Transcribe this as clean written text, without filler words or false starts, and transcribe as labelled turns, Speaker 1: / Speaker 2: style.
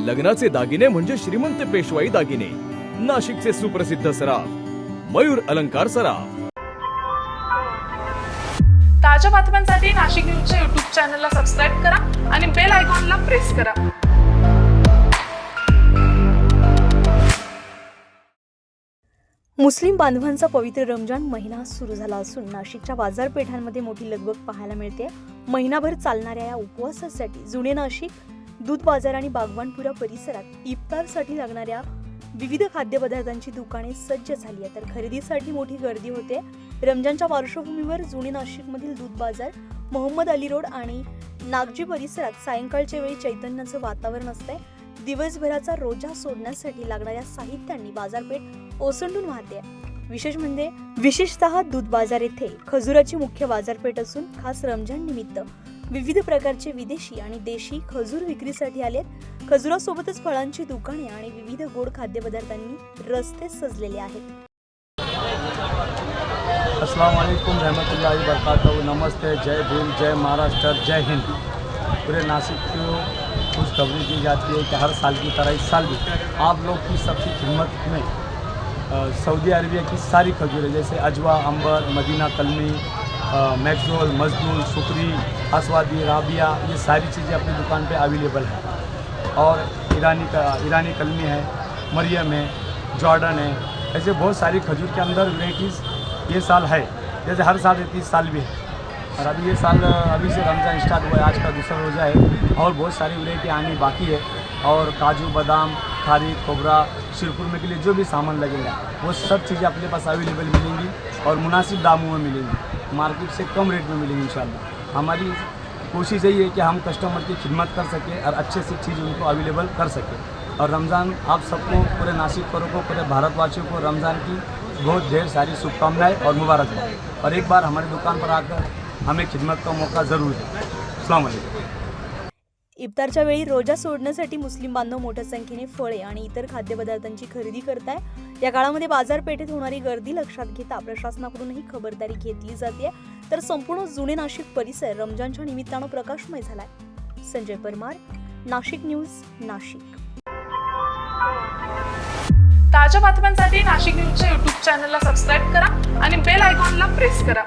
Speaker 1: लग्नाचे दागिने म्हणजे श्रीमंत पेशवाई दागिने, नाशिकचे सुप्रसिद्ध सराफ मयूर अलंकार सराफ।
Speaker 2: ताज्या बातम्यांसाठी नाशिक न्यूजच्या YouTube चॅनलला सबस्क्राईब करा आणि बेल आयकॉनला प्रेस करा।
Speaker 3: मुस्लिम बांधवांचा पवित्र रमजान महिना सुरू झाला असून नाशिकच्या बाजारपेठांमध्ये मोठी लगबग पाहायला मिळते। महिनाभर चालणाऱ्या या उपवासासाठी जुने नाशिक, दूध बाजार आणि बागवानपुरा परिसरात इफ्तारसाठी लागणाऱ्या विविध खाद्यपदार्थांची दुकाने सज्ज झाली आहेत, तर खरेदीसाठी मोठी गर्दी होते। रमजानच्या पार्श्वभूमीवर जुने नाशिकमधील दूध बाजार, मोहम्मद अली रोड आणि नागजी परिसरात सायंकाळच्या वेळी चैतन्याचं वातावरण असते। दिवसभराचा रोजा सोडण्यासाठी लागणाऱ्या साहित्यांनी बाजारपेठ ओसंडून वाहते। विशेष म्हणजे विशेषतः दूध बाजार येथे खजुराची मुख्य बाजारपेठ असून खास रमजान निमित्त विविध प्रकारचे विदेशी आणि देशी खजूर विक्रीसाठी आलेत। खजुरासोबतच फळांची दुकाने आणि विविध गोड खाद्यपदार्थांनी रस्ते सजलेले आहेत।
Speaker 4: अस्सलाम वालेकुम रहमतुल्लाहि बरकातहू। नमस्ते, जय भीम, जय महाराष्ट्र, जय हिंद। पूरे नासिक को खुशखबरी दी जाती है कि हर साल की तरह इस साल भी आप लोग की सबकी खिदमत में सऊदी अरबिया की सारी खजूरें जैसे अजवा, अंबर, मदीना कलमी, मैक्सोल, मजदूल, सुकरी, असवादी, राबिया, ये सारी चीज़ें अपनी दुकान पे अवेलेबल हैं। और ईरानी कलमी है, मरियम है, जॉर्डन है, ऐसे बहुत सारी खजूर के अंदर वेराइटीज़ ये साल है। जैसे हर साल रहती है, इस साल भी है। और अभी ये साल अभी से रमज़ान स्टार्ट हुआ है, आज का दूसरा रोज़ा है और बहुत सारी वैरायटी आनी बाकी है। और काजू, बादाम, खारीक, खोबरा, शिरपुर में के लिए जो भी सामान लगेगा वो सब चीज़ें अपने पास अवेलेबल मिलेंगी और मुनासिब दामों में मिलेंगी, मार्केट से कम रेट में मिलेंगी इंशाल्लाह। हमारी कोशिश यही है कि हम कस्टमर की खिदमत कर सकें और अच्छे से चीज़ उनको अवेलेबल कर सकें। और रमज़ान आप सबको, पूरे नासिक वालों को, पूरे भारतवासियों को रमज़ान की बहुत ढेर सारी शुभकामनाएं और मुबारकबाद। और एक बार हमारी दुकान पर आकर हमें खिदमत का मौका ज़रूर दें। अस्सलाम वालेकुम।
Speaker 3: इफ्तारच्या वेळी रोजा सोडण्यासाठी मुस्लिम बांधव मोठ्या संख्येने फळे आणि इतर खाद्यपदार्थांची खरेदी करताय। या काळामध्ये बाजारपेठेत होणारी गर्दी लक्षात घेता प्रशासनाकडूनही खबरदारी घेतली जाते, तर संपूर्ण जुने नाशिक परिसर रमजानच्या निमित्तानं प्रकाशमय झालाय। संजय परमार, नाशिक न्यूज, नाशिक।
Speaker 2: ताज्या बातम्यांसाठी नाशिक न्यूजच्या YouTube चॅनलला सबस्क्राईब करा आणि बेल आयकॉनला प्रेस करा।